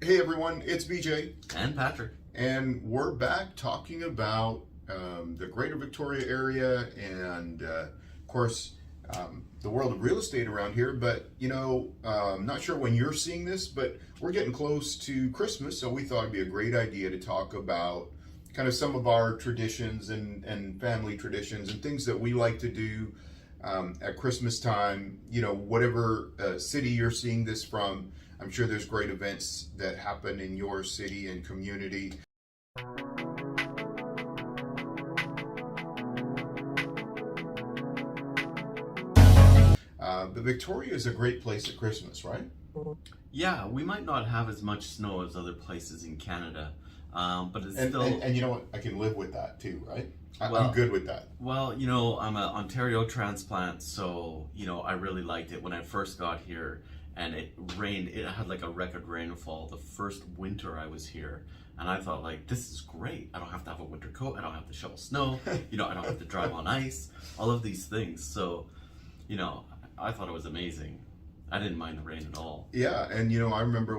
Hey everyone, it's BJ, And Patrick. and we're back talking about the greater Victoria area and, of course, the world of real estate around here. But, I'm not sure when you're seeing this, but we're getting close to Christmas, so we thought it'd be a great idea to talk about kind of some of our traditions and family traditions and things that we like to do at Christmas time. Whatever city you're seeing this from, I'm sure there's great events that happen in your city and community. But Victoria is a great place at Christmas, right? Yeah, we might not have as much snow as other places in Canada, but it's And, still. and you know what? I can live with that too, right? I'm Well, good with that. well, I'm an Ontario transplant, so I really liked it when I first got here, and it rained. It had like a record rainfall the first winter I was here, and I thought like this is great. I don't have to have a winter coat. I don't have to shovel snow. I don't have to drive on ice. All of these things. So, I thought it was amazing. I didn't mind the rain at all. Yeah, and I remember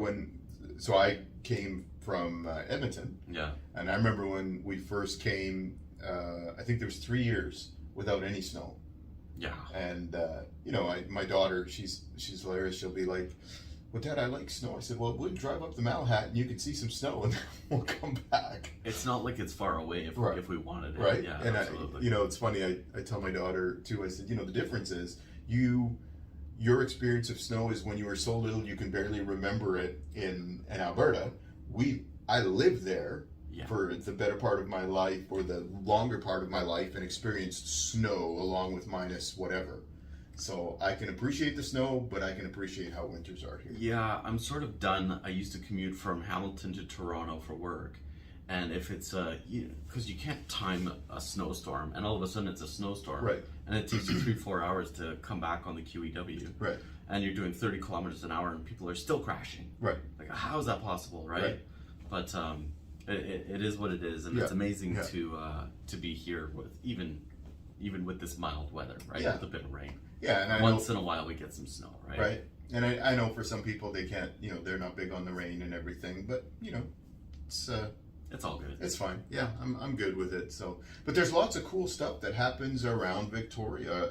so I came from Edmonton, Yeah. and I remember when we first came, I think there was 3 years without any snow. Yeah. And my daughter, she's hilarious. She'll be like, "Well, Dad, I like snow." I said, "Well, we'll drive up the Malahat and you can see some snow, and then we'll come back." It's not like it's far away Right. if we wanted it. Right? Yeah, And absolutely. it's funny. I tell my daughter too. I said, the difference is your experience of snow is when you were so little you can barely remember it in Alberta. I lived there Yeah. for the better part of my life, or the longer part of my life, and experienced snow along with minus whatever. So I can appreciate the snow, but I can appreciate how winters are here. Yeah, I'm sort of done. I used to commute from Hamilton to Toronto for work. And if it's because you can't time a snowstorm, and all of a sudden it's a snowstorm, Right. and it takes you 3-4 hours to come back on the QEW, Right. and you're doing 30 kilometers an hour, and people are still crashing. Right. Like, how is that possible, right? Right. But it is what it is, and Yeah. it's amazing Yeah. to be here with even with this mild weather, right? Yeah. With a bit of rain. Yeah, and I Once know, in a while we get some snow, right? right. And I know for some people they can't, they're not big on the rain and everything, but it's It's all good. it's fine. Yeah, I'm good with it. So, but there's lots of cool stuff that happens around Victoria.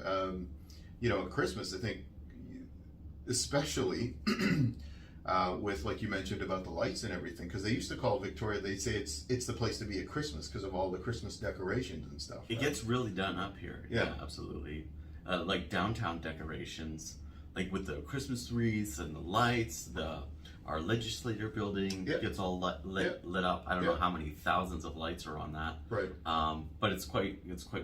At Christmas, I think, especially with, like you mentioned about the lights and everything, because they used to call Victoria. They say it's the place to be at Christmas because of all the Christmas decorations and stuff. It right? gets really done up here. Yeah. Absolutely. Like downtown decorations, like with the Christmas wreaths and the lights. Our legislature building Yeah. gets all lit up. I don't know Yeah. how many thousands of lights are on that. Right. But it's quite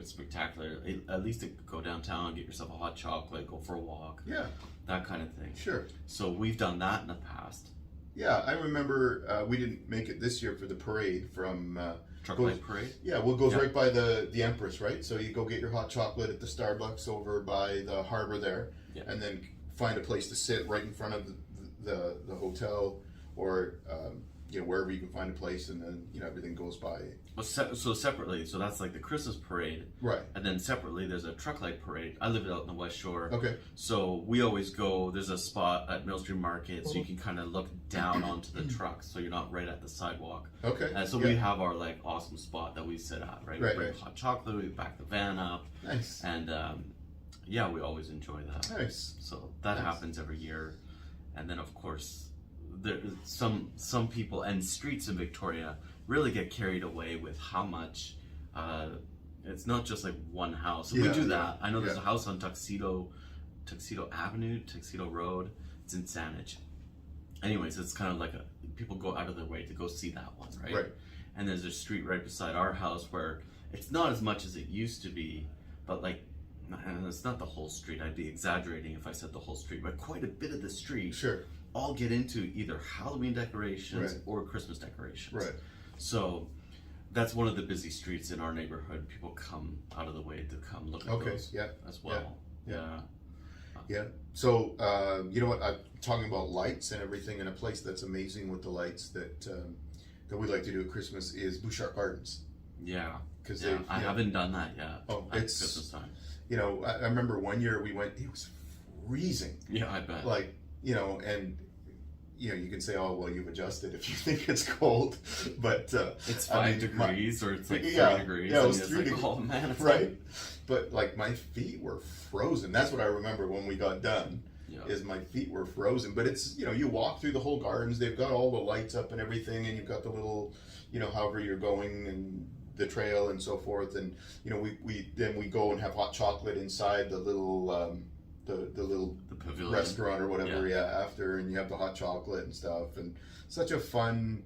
spectacular. At least to go downtown, get yourself a hot chocolate, go for a walk, Yeah. that kind of thing. Sure. So we've done that in the past. Yeah, I remember we didn't make it this year for the parade from. Truck Goes- light parade. Yeah, well, it goes Yeah. right by the Empress, right? So you go get your hot chocolate at the Starbucks over by the harbor there, Yeah. and then find a place to sit right in front of the hotel, or wherever you can find a place, and then everything goes by. Well, so separately, so that's like the Christmas parade, Right. and then separately there's a truck light parade. I live out in the West Shore. Okay. So we always go, there's a spot at Mill Street Market, so you can kind of look down onto the trucks, so you're not right at the sidewalk. Okay. So Yeah. we have our like awesome spot that we sit at, right? Right, We bring right. hot chocolate, we back the van up, Nice. and yeah, we always enjoy that. Nice. So that Nice. happens every year, and then of course, there some people and streets in Victoria really get carried away with how much. It's not just like one house. So we Yeah, do yeah, that. I know there's yeah. a house on Tuxedo Avenue, Tuxedo Road. It's in Saanich. Anyways, it's kind of like people go out of their way to go see that one, right? Right. And there's a street right beside our house where it's not as much as it used to be, but like, and it's not the whole street. I'd be exaggerating if I said the whole street, but quite a bit of the street Sure. all get into either Halloween decorations Right. or Christmas decorations. Right. So that's one of the busy streets in our neighborhood. People come out of the way to come look at Okay. those Yeah. as well. Yeah. Yeah. So you know what? I'm talking about lights and everything, and a place that's amazing with the lights that we like to do at Christmas is Bouchard Gardens. Yeah. Because Yeah. I haven't done that yet. Oh, at it's- Christmas time. I remember one year we went. It was freezing. Yeah, I bet. Like and you can say, oh well, you've adjusted if you think it's cold, but It's I 5 mean, degrees or it's like 3 yeah, degrees. yeah, it and was it's 3 like, degrees, oh man, it's right? But like my feet were frozen. That's what I remember when we got done. Yeah. Is my feet were frozen. But it's, you walk through the whole gardens. They've got all the lights up and everything, and you've got the little, however you're going and the trail and so forth. And we go and have hot chocolate inside the little the pavilion restaurant or whatever, after, and you have the hot chocolate and stuff, and such a fun,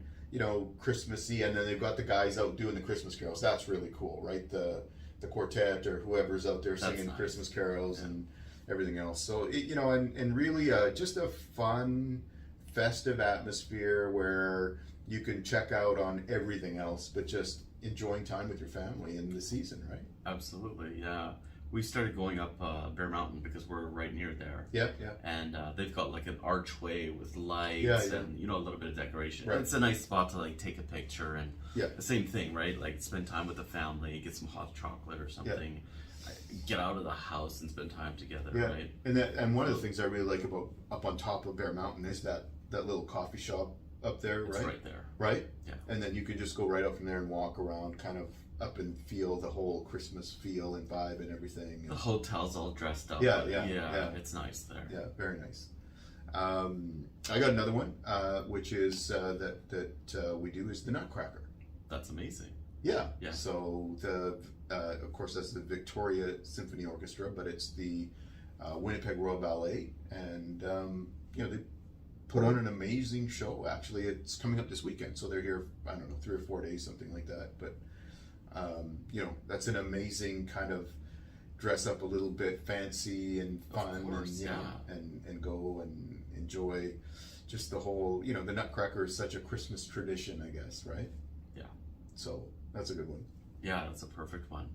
Christmassy. And then they've got the guys out doing the Christmas carols. That's really cool, right? The quartet or whoever's out there singing nice. Christmas carols and everything else. So and really just a fun, festive atmosphere where you can check out on everything else, but just enjoying time with your family in the season, right? Absolutely, yeah. We started going up Bear Mountain because we're right near there. Yeah, yeah. And they've got like an archway with lights and a little bit of decoration. Right. It's a nice spot to like take a picture and Yeah. the same thing, right? Like spend time with the family, get some hot chocolate or something. Get out of the house and spend time together, right? And one of the things I really like about up on top of Bear Mountain is that little coffee shop up there, It's right? right there. Right? Yeah. And then you can just go right up from there and walk around, kind of up and feel the whole Christmas feel and vibe and everything. The hotel's all dressed up. Yeah, but yeah. It's nice there. Yeah, very nice. I got another one, which is that we do is the Nutcracker. That's amazing. Yeah. Yeah. So of course that's the Victoria Symphony Orchestra, but it's the Winnipeg Royal Ballet, and they put on an amazing show. Actually, it's coming up this weekend, so they're here. I don't know, 3 or 4 days, something like that. But that's an amazing kind of dress up a little bit fancy and fun, Of course, and go and enjoy just the whole. The Nutcracker is such a Christmas tradition, I guess, right? Yeah. So that's a good one. Yeah, that's a perfect one.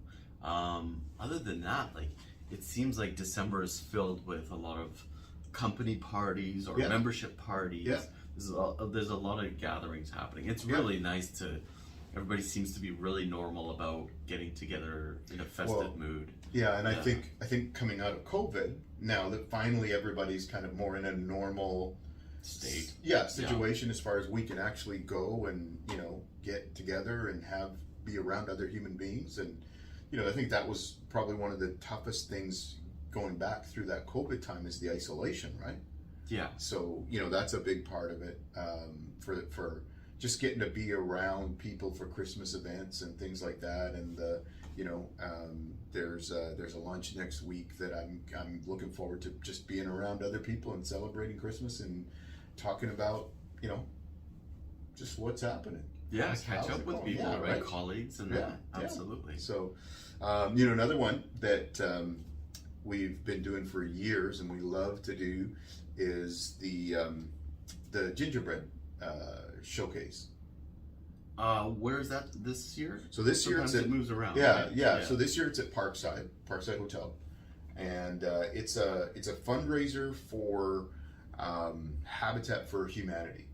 Other than that, like it seems like December is filled with a lot of company parties or membership parties. Yeah. There's a lot of gatherings happening. It's really nice to. Everybody seems to be really normal about getting together in a festive mood. Yeah, and I think coming out of COVID, now that finally everybody's kind of more in a normal state. Situation as far as we can actually go and get together and be around other human beings. And I think that was probably one of the toughest things going back through that COVID time is the isolation, right? Yeah. So that's a big part of it, for just getting to be around people for Christmas events and things like that. And there's a lunch next week that I'm looking forward to, just being around other people and celebrating Christmas and talking about just what's happening. Yeah, catch up with people, yeah, right? Colleagues and absolutely. So, another one that we've been doing for years and we love to do is the gingerbread showcase. Where is that this year? So this year it moves around. Yeah, right? yeah. So this year it's at Parkside Hotel, and it's a fundraiser for Habitat for Humanity.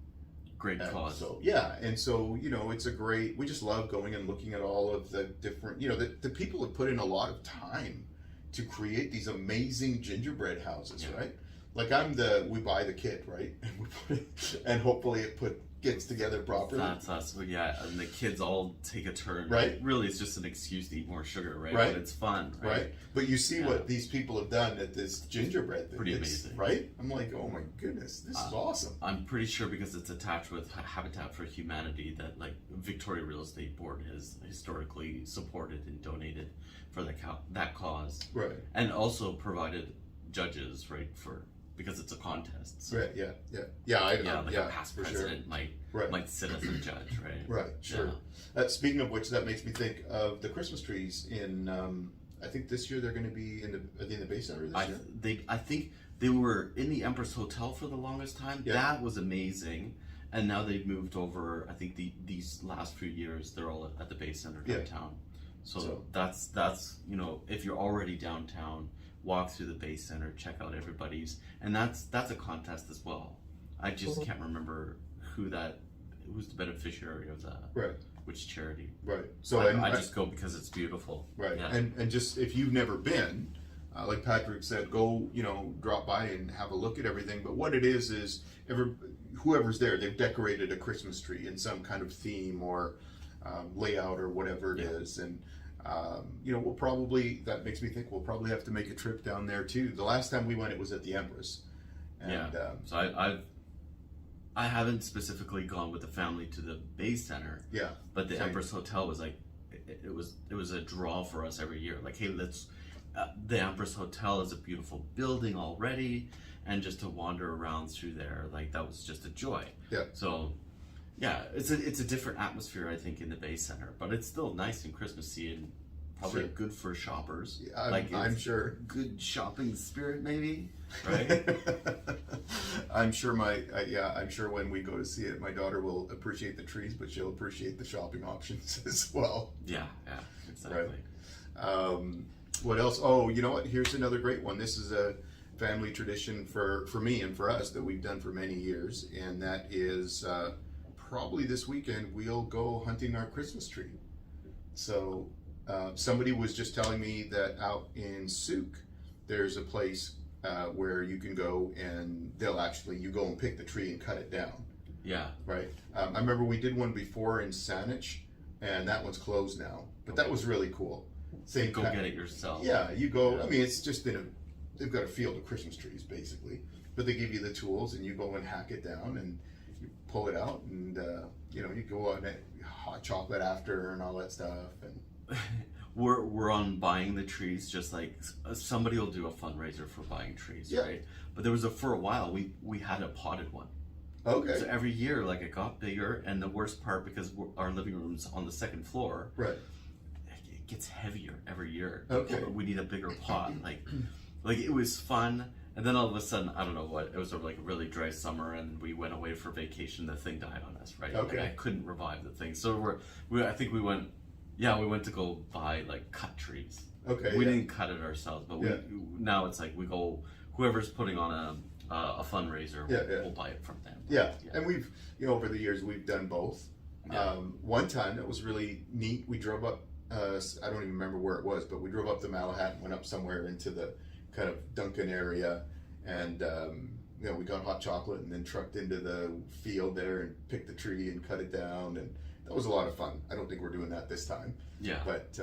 Great cause. So it's a great. We just love going and looking at all of the different. The people have put in a lot of time to create these amazing gingerbread houses, right? Like we buy the kit, right, and we put it, and hopefully it gets together properly. That's us, and the kids all take a turn. Right. Really, it's just an excuse to eat more sugar, right? Right. But it's fun, right? Right. But you see what these people have done at this gingerbread thing. Pretty amazing, right? I'm like, oh my goodness, this is awesome. I'm pretty sure because it's attached with Habitat for Humanity that like Victoria Real Estate Board has historically supported and donated for that cause. Right. And also provided judges, right, because it's a contest. So. Right. Yeah. A past president might sit as a judge, right? Right. Sure. Yeah. Speaking of which, that makes me think of the Christmas trees in. I think this year they're going to be in the Bay Center this year. I think they were in the Empress Hotel for the longest time. Yeah. That was amazing, and now they've moved over. I think these last few years they're all at the Bay Center downtown. So that's if you're already downtown, walk through the Bay Center, check out everybody's, and that's a contest as well. I just can't remember who's the beneficiary of that. Right. Which charity? Right. So I just go because it's beautiful. Right. Yeah. And just if you've never been, like Patrick said, go, drop by and have a look at everything. But what it is whoever's there, they've decorated a Christmas tree in some kind of theme or layout or whatever it is. And, that makes me think we'll probably have to make a trip down there too. The last time we went, it was at the Empress. And, so I haven't specifically gone with the family to the Bay Center. Yeah. But the Same. Empress Hotel was like, it was a draw for us every year. Like, hey, the Empress Hotel is a beautiful building already, and just to wander around through there, like, that was just a joy. Yeah. So, yeah, it's a different atmosphere, I think, in the Bay Center, but it's still nice and Christmassy and probably Sure. good for shoppers. Yeah, I'm sure. Good shopping spirit, maybe, right? I'm sure I'm sure when we go to see it, my daughter will appreciate the trees, but she'll appreciate the shopping options as well. Yeah, exactly. Right. What else? Oh, you know what? Here's another great one. This is a family tradition for me and for us that we've done for many years, and that is probably this weekend we'll go hunting our Christmas tree. So somebody was just telling me that out in Souk, there's a place where you can go and you go and pick the tree and cut it down. Yeah. Right. I remember we did one before in Saanich, and that one's closed now. But that was really cool. Same Go get it yourself. Yeah, you go. Yeah. I mean, it's just they've got a field of Christmas trees basically, but they give you the tools, and you go and hack it down, and you pull it out, and you go on it, hot chocolate after, and all that stuff, and. We're on buying the trees, just like somebody will do a fundraiser for buying trees, yeah. right? But for a while we had a potted one. Okay. So every year, like, it got bigger, and the worst part, because our living room's on the second floor, right? It gets heavier every year. Okay. We need a bigger pot. Like it was fun, and then all of a sudden, I don't know what, it was a really dry summer, and we went away for vacation. The thing died on us, right? Okay. Like, I couldn't revive the thing, so I think we went. Yeah, we went to go buy, like, cut trees. Okay. We didn't cut it ourselves, but now it's like we go, whoever's putting on a fundraiser, we'll buy it from them. Yeah, and we've, over the years, we've done both. Yeah. One time that was really neat, we drove up, I don't even remember where it was, but we drove up to Malahat and went up somewhere into the kind of Duncan area, and we got hot chocolate and then trucked into the field there and picked the tree and cut it down, and that was a lot of fun. I don't think we're doing that this time. Yeah. But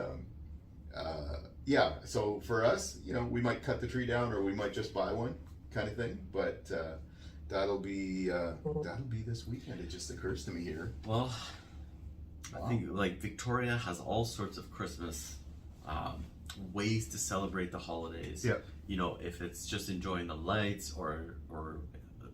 so for us, we might cut the tree down, or we might just buy one, kind of thing. But that'll be this weekend. It just occurs to me here. Well, I think, like, Victoria has all sorts of Christmas ways to celebrate the holidays. Yeah. If it's just enjoying the lights, or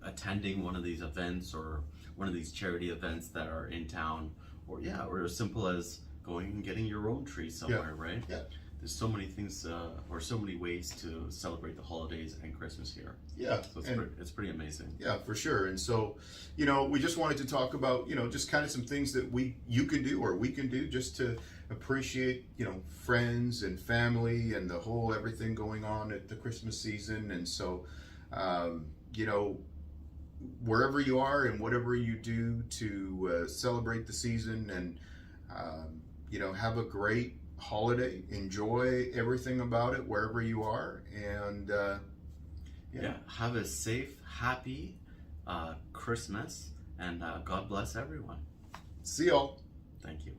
attending one of these events, or one of these charity events that are in town. Or as simple as going and getting your own tree somewhere, right? Yeah. There's so many things, or so many ways to celebrate the holidays and Christmas here. Yeah. So it's pretty amazing. Yeah, for sure. And so, we just wanted to talk about, just kind of some things that you can do, or we can do, just to appreciate, friends and family and the whole everything going on at the Christmas season. And so, wherever you are and whatever you do to celebrate the season, and have a great holiday, enjoy everything about it wherever you are, and have a safe, happy Christmas, and God bless everyone. See y'all. Thank you.